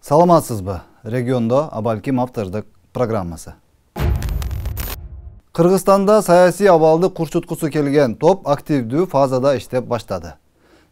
Саламатсызбы? Региондо Абалким автордук программасы. Кыргызстанда саясий абалды курчуткусу келген топ активдүү фазада иштеп баштады.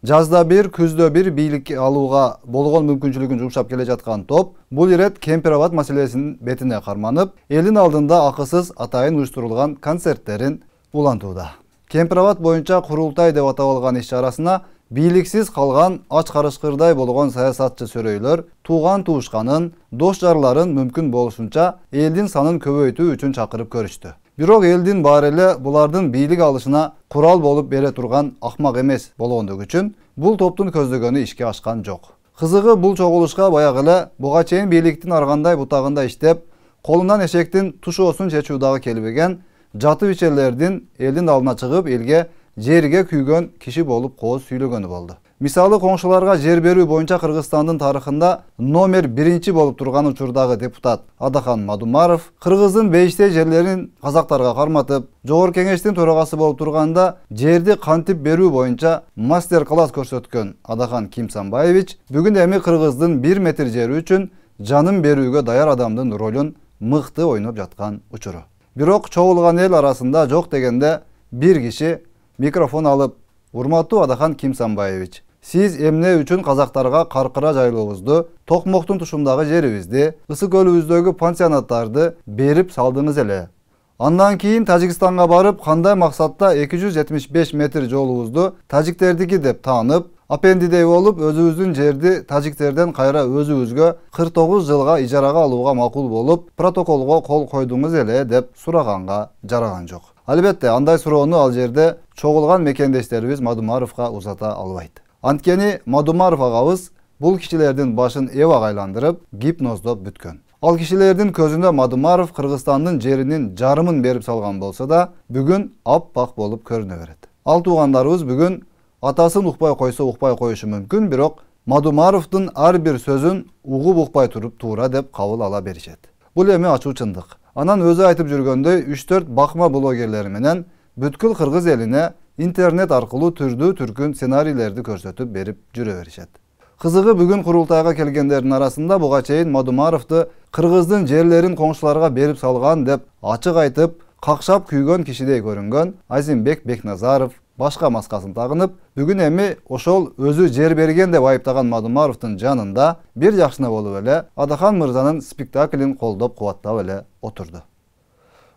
Жазда бир, күздө бир бийлик алууга болгон мүмкүнчүлүгүн жумшап келе жаткан топ бул ирет Кемпир-Абад маселесинин бетине карманып, элдин алдында акысыз атайын уюштурулган концерттерин улантууда. Кемпир-Абад боюнча курултай деп аталган иш-чарасына бийликсиз калган ач карышкырдай болгон саясатчы сөрөйлөр тууган туушканын, дос жарларын мүмкүн болушунча элдин санын көбөйтүү үчүн чакырып көрүштү. Бирок элдин баары эле булардын бийлик алышына курал болуп бере турган акмак эмес болгондугу үчүн бул топтун көздөгөнү ишке ашкан жок. Кызыгы бул чогулушка баягы эле буга чейин бийликтин аргандай бутагында иштеп, колунан эшектин тушоосун чечүү дагы келбеген жатып ичерлердин элдин алдына чыгып элге жерге күйгөн киши болуп кооз сүйлөгөнү болду. Мисалы, коңшуларга жер берүү боюнча Кыргызстандын тарыхында номер 1 болуп турган учурдагы депутат Адахан Мадумаров кыргыздын бейиштей жерлерин казактарга карматып, Жогорку кеңештин төрагасы болуп турганда жерди кантип берүү боюнча мастер-класс көрсөткөн Адахан Кимсанбаевич бүгүн эми кыргыздын 1 метр жери үчүн жанын берүүгө даяр адамдын ролун мыкты ойноп жаткан учуру. Бирок чогулган эл арасында жок дегенде бир киши микрофон алып: "Урматтуу Адахан Кимсанбаевич, сиз эмне үчүн казактарга каркыра жайлообузду, Токмоктун тушундагы жерибизди, Ысык көлүбүздөгү пансионаттарды берип салдыңыз эле? Андан кийин Тажикстанга барып, кандай максатта 275 метр жолубузду тажиктердики деп таанып, апендидей болуп, өзүбүздүн жерди тажиктерден кайра өзүбүзгө 49 жылга ижарага алууга макул болуп, протоколго кол койдуңуз эле" деп сураганга жараган жок. Албетте, андай суроону ал жерде чогулган мекендештерибиз Мадумаровго узата албайт. Анткени Мадумаров агабыз бул кишилердин башын эбак айландырып, гипноздоп бүткөн. Ал кишилердин көзүнө Мадумаров Кыргызстандын жеринин жарымын берип салган болсо да, бүгүн аппак болуп көрүнө берет. Ал туугандарыбыз бүгүн атасын укпай койсо укпай коюшу мүмкүн, бирок Мадумаровдун ар бир сөзүн угуп укпай туруп туура деп кабыл ала беришет. Бул эми ачуу чындык. Анан өзү айтып жүргөндөй 3-4 бакма блогерлери менен бүткүл кыргыз элине интернет аркылуу түрдүү түркүн сценарийлерди көрсөтүп берип жүрө беришет. Кызыгы, бүгүн курултайга келгендердин арасында буга чейин Мадумаровду кыргыздын жерлерин коңшуларга берип салган деп ачык айтып, какшап күйгөн кишидей көрүнгөн Азимбек Бекназаров башка маскасын тагынып, бүгүн эми ошол өзү жер берген деп айыптаган Мадумаровдун жанында бир жакшына болуп эле Адахан мырзанын спектаклин колдоп кубаттап эле отурду.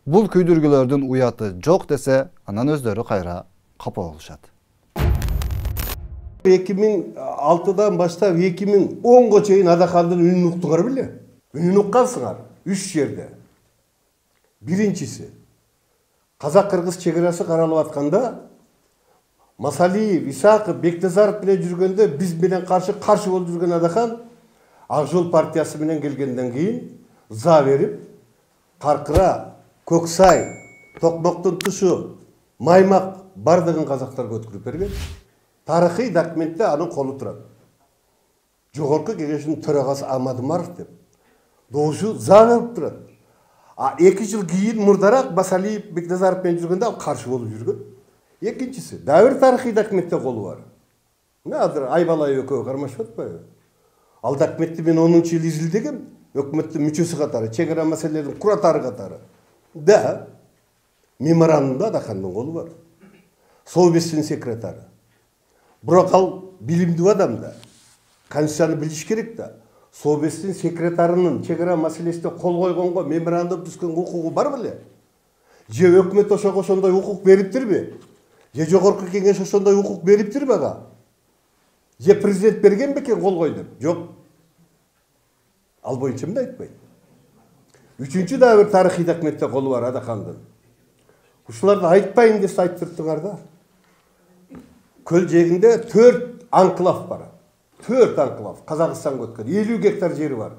Бул күйдүргүлөрдүн уяты жок десе, анан өздөрү кайра капа болушат. 2006-дан баштап 2010-га чейин Адахандын үнүн уктуңар беле? Үнүн уккансыңар 3 жерде. Биринчиси, казак-кыргыз чегерасы каралып атканда Масалиев, Исаков, Бекназаров менен жүргөндө биз менен каршы болуп жүргөн Адахан Ак Жол партиясы менен келгенден кийин за берип, Каркыра, Көксай, Токмоктун тушу, Маймак бардыгын казактарга өткөрүп берген. Тарыхый документте анын колу турат. Жогорку кеңештин төрагасы Мадумаров деп. Дошу за берип турат. 2 жыл кийин мурдараак Масалиев, Бекназаров менен жүргөндө ал каршы болуп жүргөн. Экинчиси, дагы бир тарыхый документте колу бар. Азыр Айбалай экөө кармашып атпайбы? Ал документти мен 10-жыл изилдегем, өкмөттүн мүчөсү катары, чегара маселелеринин куратары катары. Да, меморандумда Адахандын колу бар. Совбестин секретары. Бирок ал билимдүү адам да. Конституцияны билиш керек да. Совбестин секретарынын чегара маселесине кол койгонго, меморандум түзгөнгө укугу бар беле? Же өкмөт ошого ошондой укук бериптирби? Же Жогорку кеңеш ошондой укук бериптирби ага? Же президент берген бекен кол кой деп? Жок. Ал боюнча эмне айтпайт. Үчүнчү дагы бир тарыхый документте колу бар Адахандын. Ушуларды айтпайын десе айтып турдуңар да. Көл жегинде 4 анклав бар. 4 анклав Казакстанга өткөн. 50 гектар жери бар.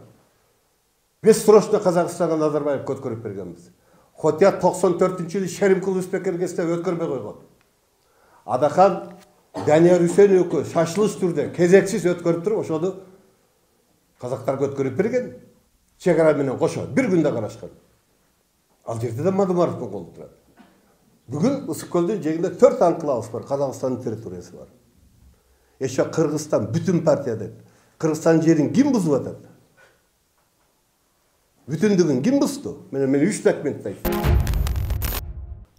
Бессрочно Казакстанга Назарбаев өткөрүп бергенбиз. Хотя 94-жылы Шеримкул Успекергесте өткөрбөй койгон. Адахан Данияр Үсен экөө шашылыш түрдө кезексиз өткөрүп туруп, ошону казактарга өткөрүп берген. Чегара менен кошо бир күндө карашкан. Ал жерде да Мадумаровдун колу турат. Бүгүн Ысык көлдүн жегинде 4 анклав бар, Казакстандын территориясы бар. Эше Кыргызстан бүтүн партия деп. Кыргызстан жерин ким бузуп атат? Бүтүндүгүн ким бузду? Мен 3 документти айттым.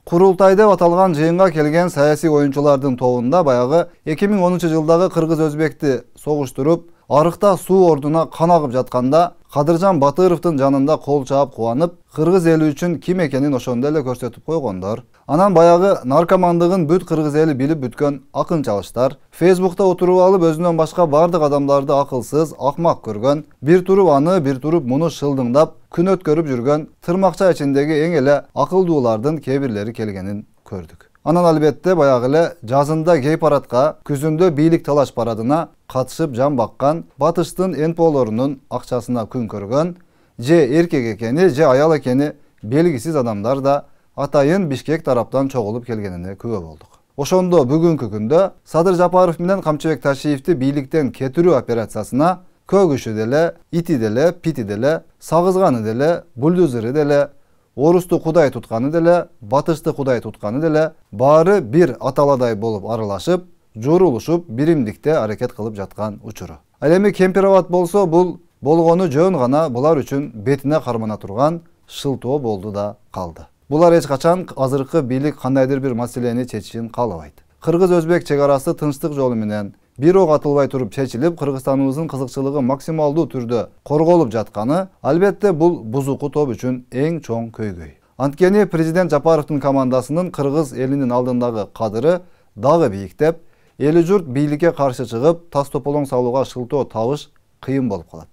Курултай деп аталган жыйынга келген саясий оюнчулардын тобунда баягы 2010-жылдагы кыргыз-өзбекти согуштуруп, арыкта суу ордуна кан агып жатканда Кадыржан Батыровдун жанында кол чаап кубанып, кыргыз эли үчүн ким экенин ошондо эле көрсөтүп койгондор. Анан баягы наркомандыгын бүт кыргыз эли билип бүткөн акынчалыштар Фейсбукта отуруп алып өзүнөн башка бардык адамдарды акылсыз, акмак көргөн, бир туруп аны, бир туруп муну шылдыңдап, күн өткөрүп жүргөн тырмакча ичиндеги эң эле акылдуулардын кээ бирлери келгенин көрдүк. Анан албетте баягы эле жазында гей-парадка, күзүндө бийлик талаш парадына катышып жан баккан, батыштын НПОлорунун акчасына күн көргөн, же эркек экени, же аял экени белгисиз адамдар да атайын Бишкек тараптан чогулуп келгенине күбө болдук. Ошондо бүгүнкү күндө Садыр Жапаров менен Камчыбек Ташиевди бийликтен кетирүү операциясына көгүшү деле, ити деле, пити деле, сагызганы деле, бульдозери деле, орусту кудай тутканы деле, батышты кудай тутканы деле баары бир аталадай болуп аралашып, жорулушуп, биримдикте аракет кылып жаткан учуру. Ал эми Кемпирабад болсо бул болгону жөн гана булар үчүн бетине кармана турган шылтоо болду да калды. Булар эч качан азыркы бийлик кандайдыр бир маселени чечишин каалабайт. Кыргыз-өзбек чек арасы тынчтык жолу менен бир ок атылбай туруп чечилип, Кыргызстаныбыздын кызыкчылыгы максималдуу түрдө корголуп жатканы албетте бул бузуку топ үчүн эң чоң көйгөй. Анткени президент Жапаровдун командасынын кыргыз элинин алдындагы кадыры дагы бийиктеп, эли журт бийликке каршы чыгып, тас тополоң салууга шылтоо табыш кыйын болуп калат.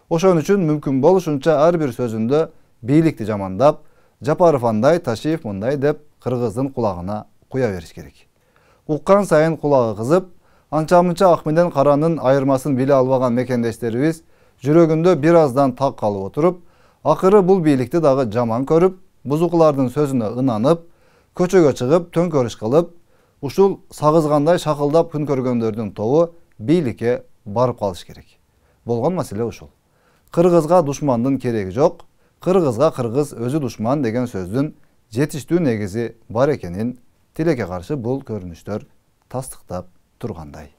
Ошон үчүн мүмкүн болушунча ар бир сөзүндө бийликти жамандап, Жапаров андай, Ташиев мындай деп кыргыздын кулагына куя бериш керек. Уккан сайын кулагы кызып, анча-мынча ак менен каранын айырмасын биле албаган мекендештерибиз жүрөгүндө бир аздан так калып отуруп, акыры бул бийликти дагы жаман көрүп, бузукулардын сөзүнө ынанып, көчөгө чыгып, төңкөрүш кылып, ушул сагызгандай шакылдап күн көргөндөрдүн тобу бийликке барып калыш керек. Болгон маселе ушул. Кыргызга душмандын кереги жок, кыргызга кыргыз өзү душман деген сөздүн жетиштүү негизи бар экенин тилекке каршы бул көрүнүштөр тастыктап тургандай.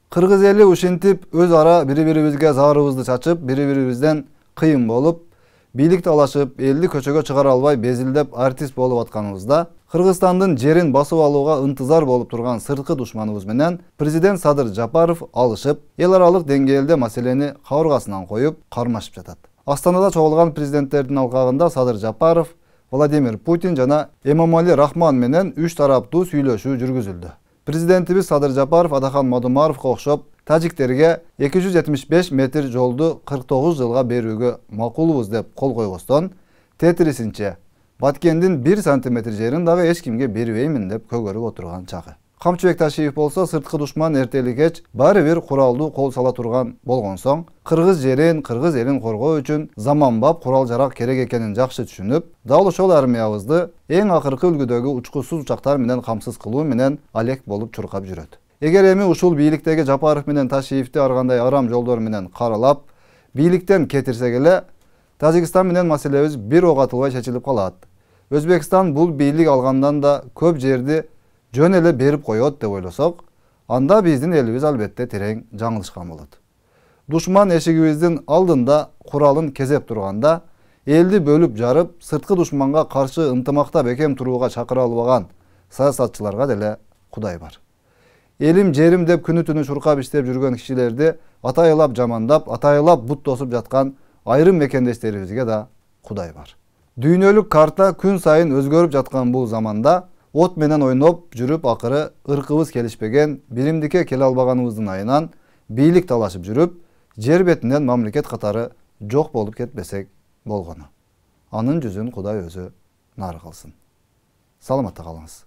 Кыргыз эли ушинтип өз ара бири-бирибизге заарыбызды чачып, бири-бирибизден кыйын болуп, бийлик талашып, элди көчөгө чыгара албай безилдеп артист болуп атканыбызда, Кыргызстандын жерин басып алууга ынтызар болуп турган сырткы душманыбыз менен президент Садыр Жапаров алышып, эл аралык деңгээлде маселени кабыргасынан коюп, кармашып жатат. Астанада чогулган президенттердин алкагында Садыр Жапаров, Владимир Путин жана Эмомали Рахман менен 3 тараптуу сүйлөшүү жүргүзүлдү. Президентибиз Садыр Жапаров Адахан Мадумаровго окшоп, тажиктерге 275 метр жолду 49 жылга берүүгө макулбуз деп кол койбостон, тетирисинче Баткендин 1 сантиметр жерин дагы эч кимге бербеймин деп көгөрүп отурган чагы. Камчыбек Ташиев болсо сырткы душман эртели кеч баары бир куралдуу кол сала турган болгон соң, кыргыз жерин, кыргыз элин коргоо үчүн заманбап курал-жарак керек экенин жакшы түшүнүп, дал ошол армиябызды эң акыркы үлгүдөгү учкусуз учактар менен камсыз кылуу менен алек болуп чуркап жүрөт. Эгер эми ушул бийликтеги Жапаров менен Ташиевди ар кандай арам жолдор менен каралап, бийликтен кетирсек эле, Тажикстан менен маселебиз бир ок атылбай чечилип калат. Өзбекстан бул бийлик алгандан да көп жерди жөн эле берип коет деп ойлосок, анда биздин элибиз албетте терең жаңылышкан болот. Душман эшигибиздин алдында куралын кезеп турганда, элди бөлүп жарып, сырткы душманга каршы ынтымакта бекем турууга чакыра албаган саясатчыларга деле Кудай бар. Элим жерим деп күнү-түнү чуркап иштеп жүргөн кишилерди атайылап жамандап, атайылап бут тосуп жаткан айрым мекендештерибизге да Кудай бар. Дүйнөлүк карта күн сайын өзгөрүп жаткан бул заманда от менен ойноп жүрүп акыры ыркыбыз келишпеген, биримдикке келе албаганыбыздын айынан бийлик талашып жүрүп, жер бетинен мамлекет катары жок болуп кетпесек болгону. Анын жүзүн Кудай өзү нары кылсын. Саламатта калыңыз.